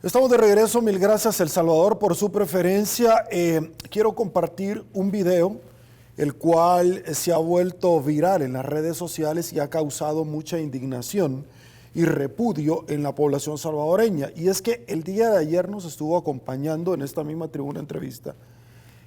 Estamos de regreso, mil gracias El Salvador por su preferencia. Quiero compartir un video, el cual se ha vuelto viral en las redes sociales y ha causado mucha indignación y repudio en la población salvadoreña. Y es que el día de ayer nos estuvo acompañando en esta misma tribuna entrevista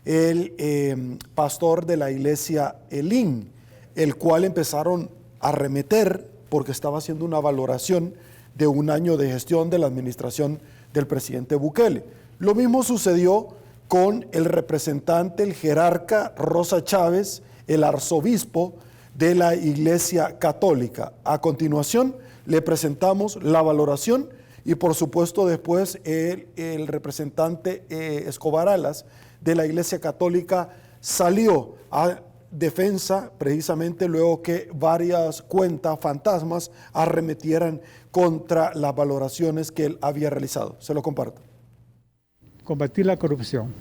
el pastor de la iglesia Elín, el cual empezaron a arremeter porque estaba haciendo una valoración de un año de gestión de la administración del presidente Bukele. Lo mismo sucedió con el representante, el jerarca Rosa Chávez, el arzobispo de la Iglesia Católica. A continuación le presentamos la valoración y por supuesto después el representante Escobar Alas de la Iglesia Católica salió a defensa precisamente luego que varias cuentas fantasmas arremetieran contra las valoraciones que él había realizado. Se lo comparto. Combatir la corrupción.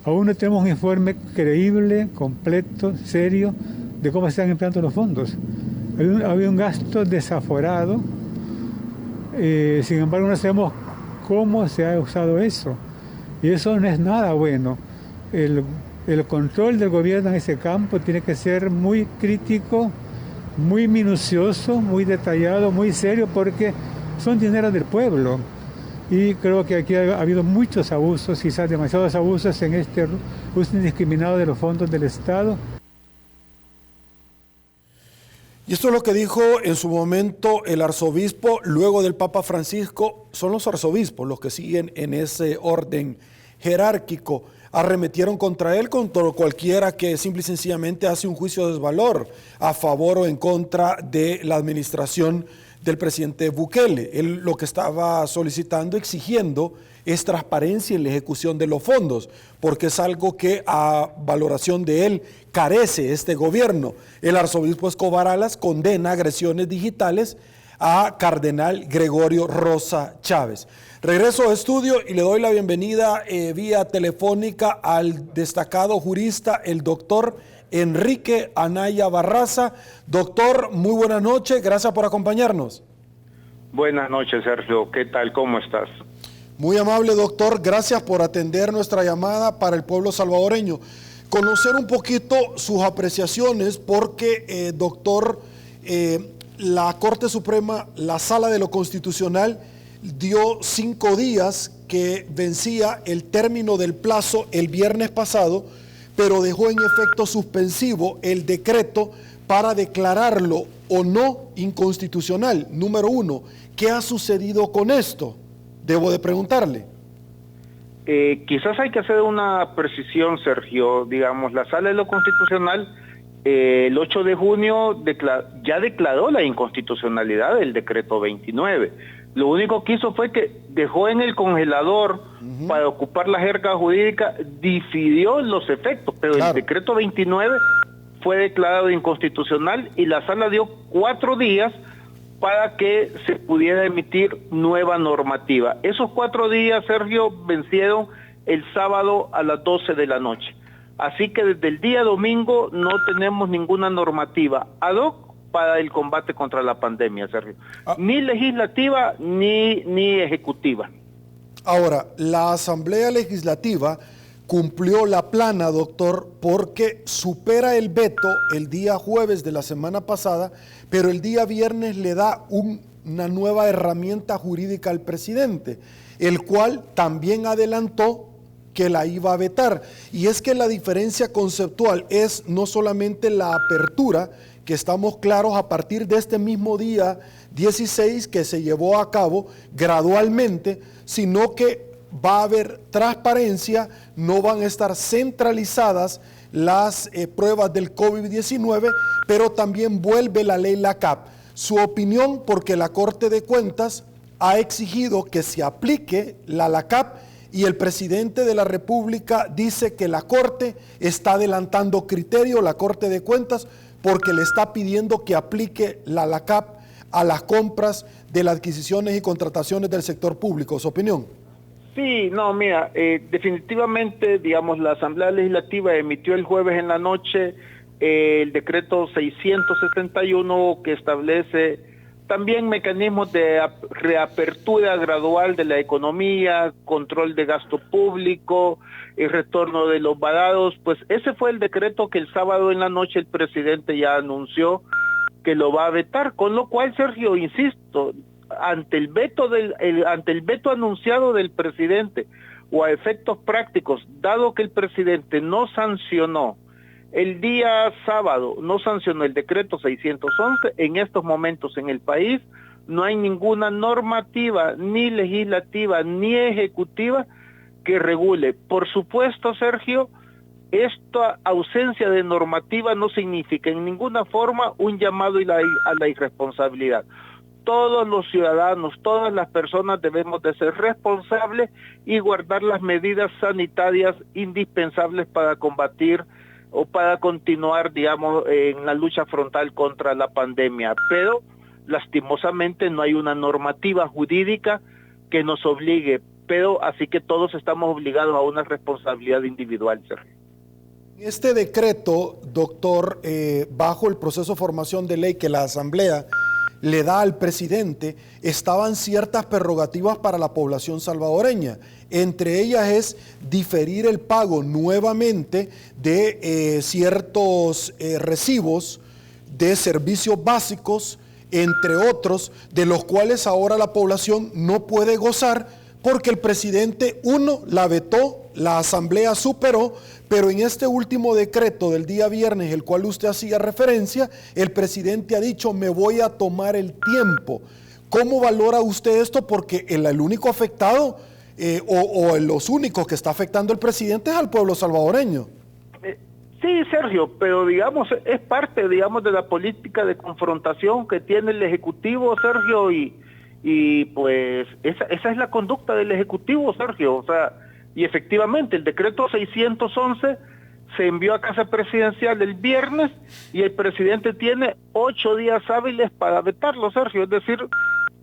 Aún no tenemos un informe creíble, completo, serio, de cómo se están empleando los fondos. Había un gasto desaforado, sin embargo no sabemos cómo se ha usado eso. Y eso no es nada bueno. El control del gobierno en ese campo tiene que ser muy crítico, muy minucioso, muy detallado, muy serio, porque son dinero del pueblo. Y creo que aquí ha habido muchos abusos, quizás demasiados abusos en este uso indiscriminado de los fondos del Estado. Y esto es lo que dijo en su momento el arzobispo, luego del Papa Francisco. Son los arzobispos los que siguen en ese orden jerárquico. Arremetieron contra él, contra cualquiera que simple y sencillamente hace un juicio de desvalor a favor o en contra de la administración del presidente Bukele. Él lo que estaba solicitando, exigiendo, es transparencia en la ejecución de los fondos, porque es algo que a valoración de él carece este gobierno. El arzobispo Escobar Alas condena agresiones digitales a cardenal Gregorio Rosa Chávez. Regreso a estudio y le doy la bienvenida vía telefónica al destacado jurista, el doctor Enrique Anaya Barraza. Doctor, muy buenas noches, gracias por acompañarnos. Buenas noches, Sergio, ¿qué tal? ¿Cómo estás? Muy amable, doctor, gracias por atender nuestra llamada para el pueblo salvadoreño. Conocer un poquito sus apreciaciones porque, doctor, la Corte Suprema, la Sala de lo Constitucional, dio 5 días que vencía el término del plazo el viernes pasado, pero dejó en efecto suspensivo el decreto para declararlo o no inconstitucional. Número 1, ¿qué ha sucedido con esto? Debo de preguntarle. Quizás hay que hacer una precisión, Sergio. Digamos, la Sala de lo Constitucional el 8 de junio ya declaró la inconstitucionalidad del decreto 29. Lo único que hizo fue que dejó en el congelador para ocupar la jerga jurídica, difirió los efectos, pero claro, el decreto 29 fue declarado inconstitucional y la sala dio 4 días para que se pudiera emitir nueva normativa. Esos 4 días, Sergio, vencieron el sábado a las 12 de la noche. Así que desde el día domingo no tenemos ninguna normativa ad hoc para el combate contra la pandemia, Sergio. Ni legislativa ni ejecutiva. Ahora, la Asamblea Legislativa cumplió la plana, doctor, porque supera el veto el día jueves de la semana pasada, pero el día viernes le da una nueva herramienta jurídica al presidente, el cual también adelantó que la iba a vetar. Y es que la diferencia conceptual es no solamente la apertura, que estamos claros a partir de este mismo día 16 que se llevó a cabo gradualmente, sino que va a haber transparencia, no van a estar centralizadas las pruebas del COVID-19, pero también vuelve la ley LACAP. Su opinión, porque la Corte de Cuentas ha exigido que se aplique la LACAP y el presidente de la República dice que la Corte está adelantando criterio, la Corte de Cuentas, porque le está pidiendo que aplique la LACAP a las compras de las adquisiciones y contrataciones del sector público. ¿Su opinión? Sí, no, mira, definitivamente, digamos, la Asamblea Legislativa emitió el jueves en la noche el decreto 661 que establece también mecanismos de reapertura gradual de la economía, control de gasto público, el retorno de los varados. Pues ese fue el decreto que el sábado en la noche el presidente ya anunció que lo va a vetar, con lo cual, Sergio, insisto, ante el veto anunciado del presidente o a efectos prácticos, dado que el presidente no sancionó el día sábado, no sancionó el decreto 611, en estos momentos en el país no hay ninguna normativa, ni legislativa, ni ejecutiva que regule. Por supuesto, Sergio, esta ausencia de normativa no significa en ninguna forma un llamado a la irresponsabilidad. Todos los ciudadanos, todas las personas debemos de ser responsables y guardar las medidas sanitarias indispensables para combatir o para continuar, digamos, en la lucha frontal contra la pandemia. Pero, lastimosamente, no hay una normativa jurídica que nos obligue, pero así que todos estamos obligados a una responsabilidad individual, Sergio. Este decreto, doctor, bajo el proceso de formación de ley que la Asamblea le da al presidente, estaban ciertas prerrogativas para la población salvadoreña. Entre ellas es diferir el pago nuevamente de ciertos recibos de servicios básicos, entre otros, de los cuales ahora la población no puede gozar porque el presidente, uno, la vetó, la Asamblea superó, pero en este último decreto del día viernes, el cual usted hacía referencia, el presidente ha dicho, me voy a tomar el tiempo. ¿Cómo valora usted esto? Porque el único afectado, o los únicos que está afectando el presidente es al pueblo salvadoreño. Sí, Sergio, pero digamos, es parte, digamos, de la política de confrontación que tiene el Ejecutivo, Sergio, y pues esa es la conducta del Ejecutivo, Sergio. O sea, y efectivamente el decreto 611 se envió a Casa Presidencial el viernes y el presidente tiene 8 días hábiles para vetarlo, Sergio. Es decir,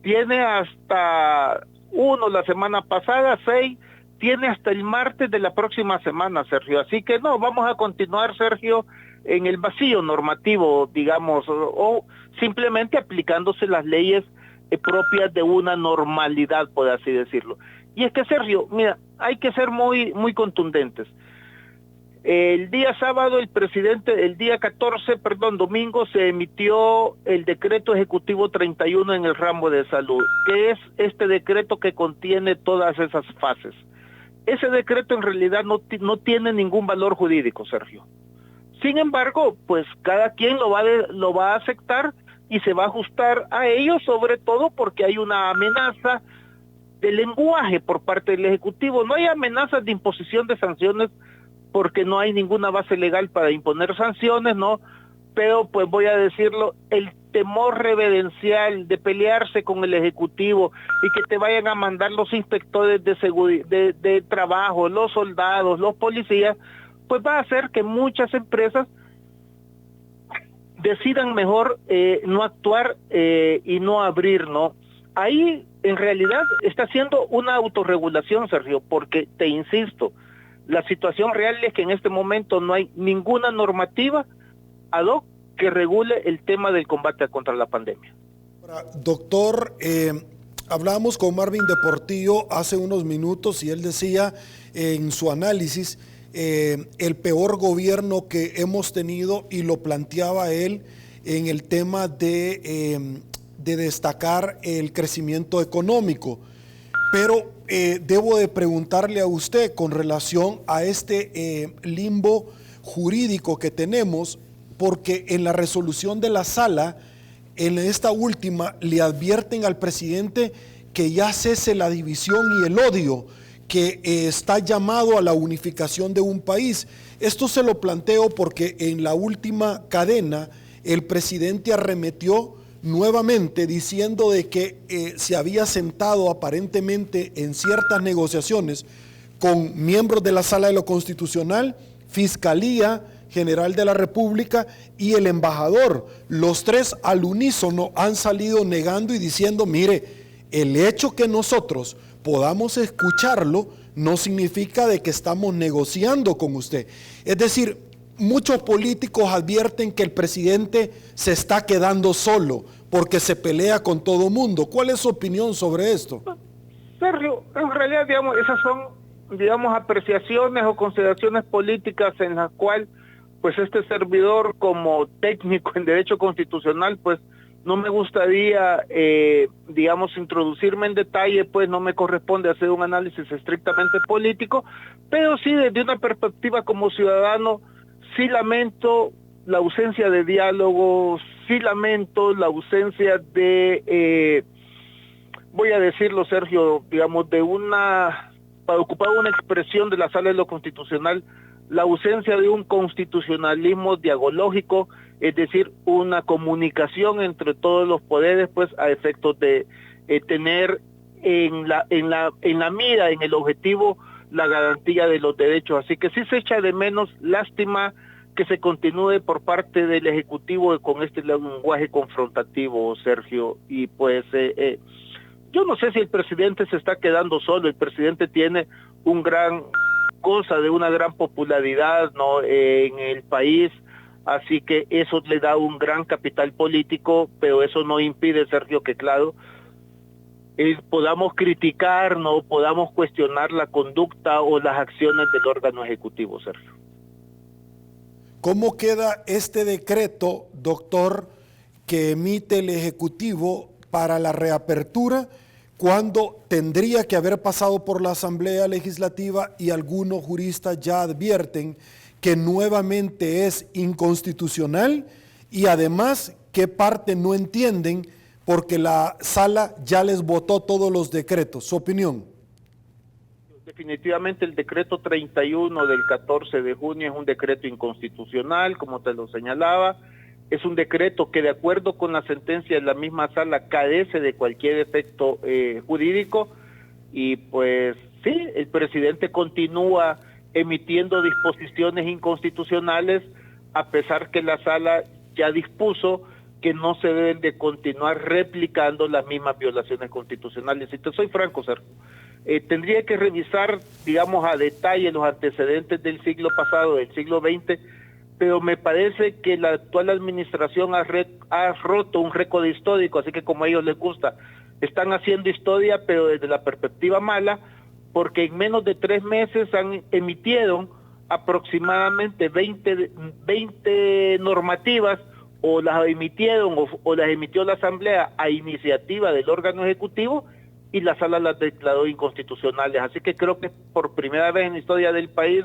tiene hasta 1 la semana pasada, 6, tiene hasta el martes de la próxima semana, Sergio. Así que no, vamos a continuar, Sergio, en el vacío normativo, digamos, o simplemente aplicándose las leyes propias de una normalidad, por así decirlo. Y es que, Sergio, mira, hay que ser muy contundentes. El día sábado, el día 14, domingo, se emitió el decreto ejecutivo 31 en el ramo de salud, que es este decreto que contiene todas esas fases. Ese decreto en realidad no tiene ningún valor jurídico, Sergio. Sin embargo, pues cada quien lo va a aceptar y se va a ajustar a ello, sobre todo porque hay una amenaza de lenguaje por parte del Ejecutivo. No hay amenazas de imposición de sanciones porque no hay ninguna base legal para imponer sanciones, ¿no? Pero, pues voy a decirlo, el temor reverencial de pelearse con el Ejecutivo y que te vayan a mandar los inspectores de trabajo, los soldados, los policías, pues va a hacer que muchas empresas decidan mejor no actuar y no abrir, ¿no? Ahí, en realidad, está haciendo una autorregulación, Sergio, porque, te insisto, la situación real es que en este momento no hay ninguna normativa ad hoc que regule el tema del combate contra la pandemia. Ahora, doctor, hablábamos con Marvin de Portillo hace unos minutos y él decía en su análisis el peor gobierno que hemos tenido, y lo planteaba él en el tema de destacar el crecimiento económico. Pero debo de preguntarle a usted con relación a este limbo jurídico que tenemos, porque en la resolución de la sala, en esta última, le advierten al presidente que ya cese la división y el odio, que está llamado a la unificación de un país. Esto se lo planteo porque en la última cadena el presidente arremetió nuevamente diciendo de que se había sentado aparentemente en ciertas negociaciones con miembros de la Sala de lo Constitucional, Fiscalía General de la República y el embajador. Los tres al unísono han salido negando y diciendo, mire, el hecho que nosotros podamos escucharlo no significa de que estamos negociando con usted. Es decir, muchos políticos advierten que el presidente se está quedando solo porque se pelea con todo mundo. ¿Cuál es su opinión sobre esto? Sergio, en realidad, digamos, esas son, digamos, apreciaciones o consideraciones políticas en las cuales, pues, este servidor como técnico en derecho constitucional, pues, no me gustaría, digamos, introducirme en detalle, pues no me corresponde hacer un análisis estrictamente político, pero sí desde una perspectiva como ciudadano, sí lamento la ausencia de diálogo, sí lamento la ausencia de, voy a decirlo, Sergio, digamos, para ocupar una expresión de la Sala de lo Constitucional, la ausencia de un constitucionalismo dialógico, es decir, una comunicación entre todos los poderes, pues a efectos de tener en la mira, en el objetivo, la garantía de los derechos. Así que sí se echa de menos, lástima que se continúe por parte del Ejecutivo con este lenguaje confrontativo, Sergio, y pues yo no sé si el presidente se está quedando solo. El presidente tiene goza de una gran popularidad, ¿no?, en el país, así que eso le da un gran capital político, pero eso no impide, Sergio, que claro, podamos criticar, no podamos cuestionar la conducta o las acciones del órgano ejecutivo, Sergio. ¿Cómo queda este decreto, doctor, que emite el Ejecutivo para la reapertura, cuando tendría que haber pasado por la Asamblea Legislativa y algunos juristas ya advierten que nuevamente es inconstitucional y además qué parte no entienden porque la sala ya les votó todos los decretos? ¿Su opinión? Definitivamente el decreto 31 del 14 de junio es un decreto inconstitucional, como te lo señalaba. Es un decreto que, de acuerdo con la sentencia de la misma sala, carece de cualquier efecto jurídico, y pues sí, el presidente continúa emitiendo disposiciones inconstitucionales, a pesar que la sala ya dispuso que no se deben de continuar replicando las mismas violaciones constitucionales. Y te soy franco, Sergio, tendría que revisar, digamos, a detalle los antecedentes del siglo pasado, del siglo XX, pero me parece que la actual administración ha roto un récord histórico, así que como a ellos les gusta, están haciendo historia, pero desde la perspectiva mala, porque en menos de 3 meses emitieron aproximadamente 20 normativas, o las emitieron o las emitió la Asamblea a iniciativa del órgano ejecutivo, y la sala las declaró inconstitucionales. Así que creo que por primera vez en la historia del país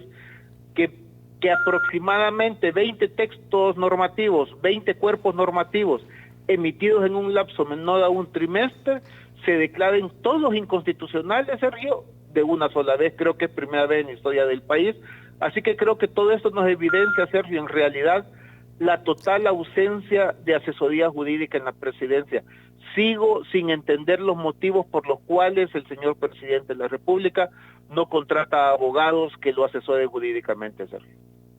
que aproximadamente 20 textos normativos, 20 cuerpos normativos emitidos en un lapso menor a un trimestre, se declaren todos inconstitucionales, Sergio, de una sola vez. Creo que es primera vez en la historia del país. Así que creo que todo esto nos evidencia, Sergio, en realidad, la total ausencia de asesoría jurídica en la presidencia. Sigo sin entender los motivos por los cuales el señor presidente de la República no contrata a abogados que lo asesoren jurídicamente, Sergio.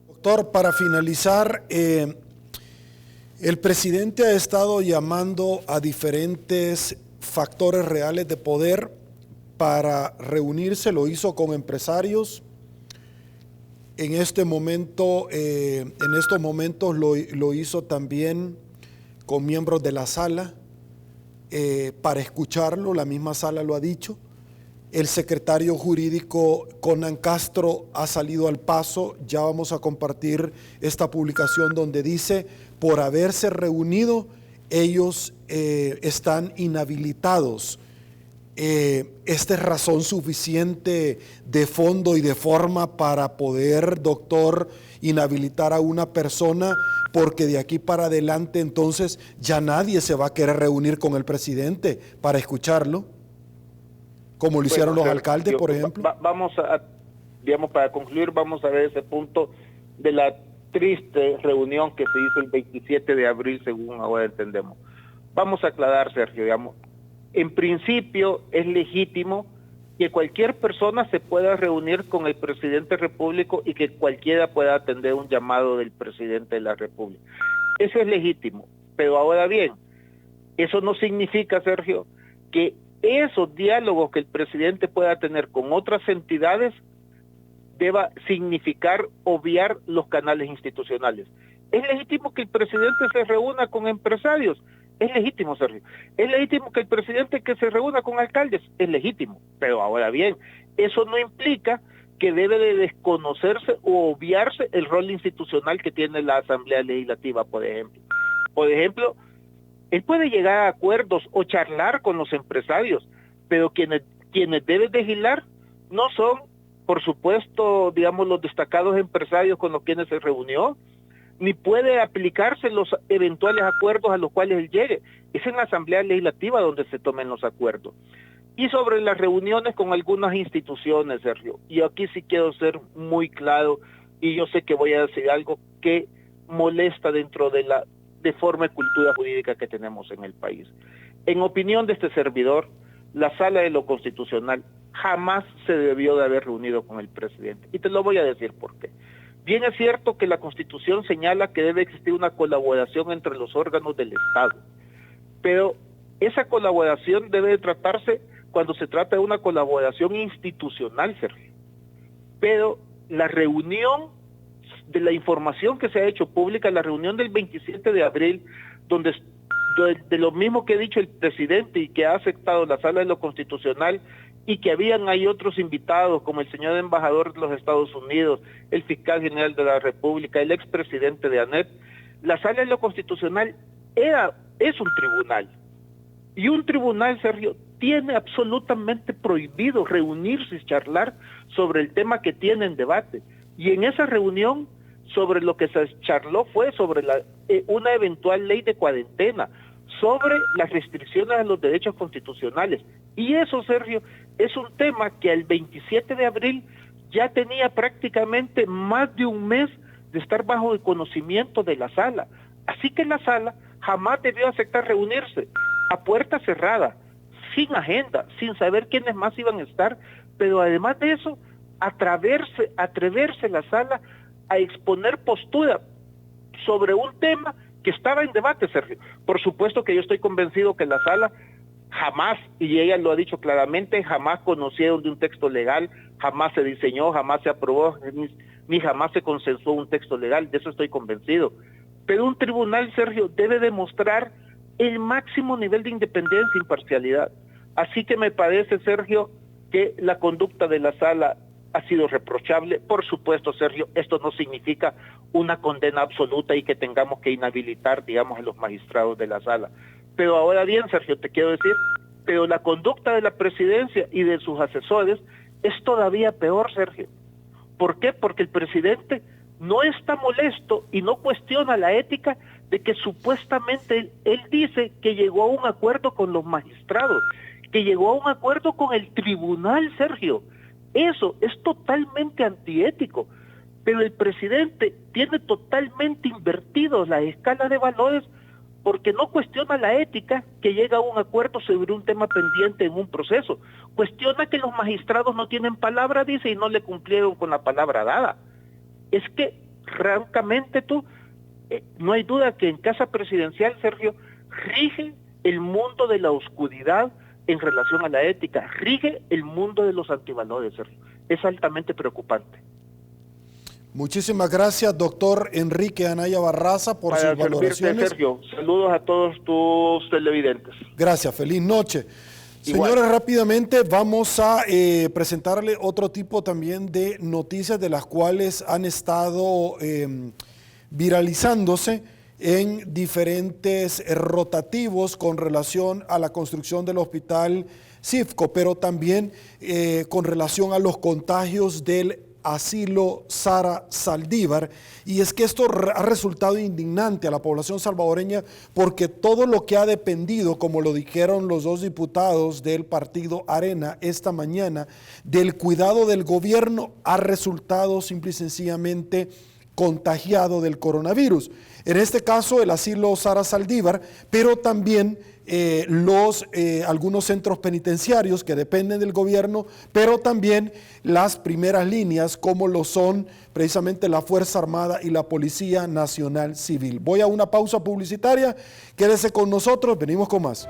Doctor, para finalizar, el presidente ha estado llamando a diferentes factores reales de poder para reunirse, lo hizo con empresarios. En estos momentos lo hizo también con miembros de la sala para escucharlo, la misma sala lo ha dicho. El secretario jurídico Conan Castro ha salido al paso, ya vamos a compartir esta publicación donde dice, por haberse reunido, ellos están inhabilitados. ¿Esta es razón suficiente de fondo y de forma para poder, doctor, inhabilitar a una persona? Porque de aquí para adelante entonces ya nadie se va a querer reunir con el presidente para escucharlo, como lo hicieron los alcaldes, por ejemplo. Vamos a, digamos, para concluir, vamos a ver ese punto de la triste reunión que se hizo el 27 de abril, según ahora entendemos. Vamos a aclarar, Sergio, digamos, en principio es legítimo que cualquier persona se pueda reunir con el presidente de la República y que cualquiera pueda atender un llamado del presidente de la República. Eso es legítimo, pero ahora bien, eso no significa, Sergio, que esos diálogos que el presidente pueda tener con otras entidades deba significar obviar los canales institucionales. Es legítimo que el presidente se reúna con empresarios, es legítimo, Sergio. Es legítimo que el presidente que se reúna con alcaldes, es legítimo. Pero ahora bien, eso no implica que debe de desconocerse o obviarse el rol institucional que tiene la Asamblea Legislativa, por ejemplo. Por ejemplo, él puede llegar a acuerdos o charlar con los empresarios, pero quienes deben legislar no son, por supuesto, digamos, los destacados empresarios con los quienes se reunió, ni puede aplicarse los eventuales acuerdos a los cuales él llegue. Es en la Asamblea Legislativa donde se tomen los acuerdos. Y sobre las reuniones con algunas instituciones, Sergio, y aquí sí quiero ser muy claro, y yo sé que voy a decir algo que molesta dentro de la deforme cultura jurídica que tenemos en el país. En opinión de este servidor, la Sala de lo Constitucional jamás se debió de haber reunido con el presidente. Y te lo voy a decir por qué. Bien es cierto que la Constitución señala que debe existir una colaboración entre los órganos del Estado, pero esa colaboración debe de tratarse cuando se trata de una colaboración institucional, Sergio. Pero la reunión de la información que se ha hecho pública, la reunión del 27 de abril, donde de lo mismo que ha dicho el presidente y que ha aceptado la Sala de lo Constitucional, y que habían ahí otros invitados como el señor embajador de los Estados Unidos, el fiscal general de la República, el expresidente de ANEP, la Sala de lo Constitucional es un tribunal. Y un tribunal, Sergio, tiene absolutamente prohibido reunirse y charlar sobre el tema que tiene en debate. Y en esa reunión, sobre lo que se charló fue sobre una eventual ley de cuarentena, sobre las restricciones a los derechos constitucionales. Y eso, Sergio, es un tema que el 27 de abril ya tenía prácticamente más de un mes de estar bajo el conocimiento de la Sala. Así que la Sala jamás debió aceptar reunirse a puerta cerrada, sin agenda, sin saber quiénes más iban a estar, pero además de eso, atreverse la Sala a exponer postura sobre un tema que estaba en debate, Sergio. Por supuesto que yo estoy convencido que la Sala jamás, y ella lo ha dicho claramente, jamás conocieron de un texto legal, jamás se diseñó, jamás se aprobó, ni jamás se consensuó un texto legal, de eso estoy convencido. Pero un tribunal, Sergio, debe demostrar el máximo nivel de independencia e imparcialidad. Así que me parece, Sergio, que la conducta de la Sala ha sido reprochable. Por supuesto, Sergio, esto no significa una condena absoluta y que tengamos que inhabilitar, digamos, a los magistrados de la Sala. Pero ahora bien, Sergio, te quiero decir, pero la conducta de la presidencia y de sus asesores es todavía peor, Sergio. ¿Por qué? Porque el presidente no está molesto y no cuestiona la ética de que supuestamente él dice que llegó a un acuerdo con los magistrados, que llegó a un acuerdo con el tribunal, Sergio. Eso es totalmente antiético, pero el presidente tiene totalmente invertido la escala de valores porque no cuestiona la ética que llega a un acuerdo sobre un tema pendiente en un proceso. Cuestiona que los magistrados no tienen palabra, dice, y no le cumplieron con la palabra dada. Es que, francamente no hay duda que en casa presidencial, Sergio, rige el mundo de la oscuridad en relación a la ética, rige el mundo de los antivalores, Sergio. Es altamente preocupante. Muchísimas gracias, doctor Enrique Anaya Barraza, por sus valoraciones. Sergio, saludos a todos tus televidentes. Gracias, feliz noche. Igual. Señores, rápidamente vamos a presentarle otro tipo también de noticias de las cuales han estado viralizándose en diferentes rotativos con relación a la construcción del hospital CIFCO, pero también con relación a los contagios del asilo Sara Saldívar, y es que esto ha resultado indignante a la población salvadoreña porque todo lo que ha dependido, como lo dijeron los dos diputados del partido Arena esta mañana, del cuidado del gobierno, ha resultado simple y sencillamente contagiado del coronavirus. En este caso el asilo Sara Saldívar, pero también algunos centros penitenciarios que dependen del gobierno, pero también las primeras líneas como lo son precisamente la Fuerza Armada y la Policía Nacional Civil. Voy a una pausa publicitaria, quédese con nosotros, venimos con más.